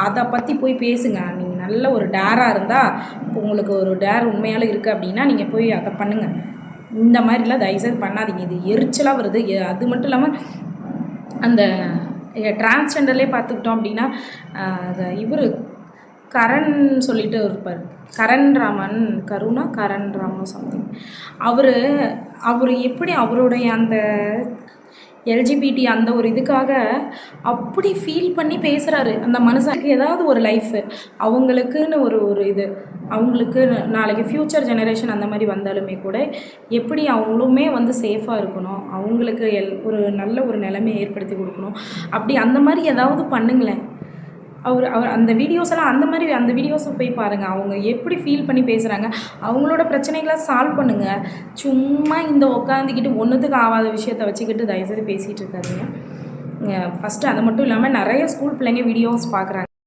அதை பற்றி போய் பேசுங்க. நீங்கள் நல்ல ஒரு டேராக இருந்தால், இப்போ உங்களுக்கு ஒரு டேர் உண்மையாலும் இருக்குது அப்படின்னா நீங்கள் போய் அதை பண்ணுங்கள். இந்த மாதிரிலாம் தயவுசெய்து பண்ணாதீங்க. இது எரிச்சலாக வருது. அது மட்டும் இல்லாமல் அந்த டிரான்ஸ்ஜெண்டர்லேயே பார்த்துக்கிட்டோம் அப்படின்னா இவர் கரண் சொல்லிட்டு இருப்பார், கரண் ராமன் சம்திங். அவர் எப்படி அவருடைய அந்த எல்ஜிபிடி அந்த ஒரு இதுக்காக அப்படி ஃபீல் பண்ணி பேசுகிறாரு. அந்த மனுஷனுக்கு ஏதாவது ஒரு லைஃபு, அவங்களுக்குன்னு ஒரு இது, அவங்களுக்கு நாளைக்கு ஃப்யூச்சர் ஜெனரேஷன் அந்த மாதிரி வந்தாலுமே கூட எப்படி அவங்களுமே வந்து சேஃபாக இருக்கணும், அவங்களுக்கு ஒரு நல்ல ஒரு நிலைமையை ஏற்படுத்தி கொடுக்கணும். அப்படி அந்த மாதிரி ஏதாவது பண்ணுங்களேன். அவர் அந்த வீடியோஸ் எல்லாம் அந்த வீடியோஸை போய் பாருங்கள். அவங்க எப்படி ஃபீல் பண்ணி பேசுகிறாங்க, அவங்களோட பிரச்சனைகளை சால்வ் பண்ணுங்கள். சும்மா இந்த உட்காந்துக்கிட்டு ஒன்றுத்துக்கு ஆகாத விஷயத்த வச்சுக்கிட்டு தயவுசெய்து பேசிகிட்டு இருக்காதீங்க. ஃபஸ்ட்டு அது மட்டும் இல்லாமல் நிறைய ஸ்கூல் பிள்ளைங்க வீடியோஸ் பார்க்குறாங்க.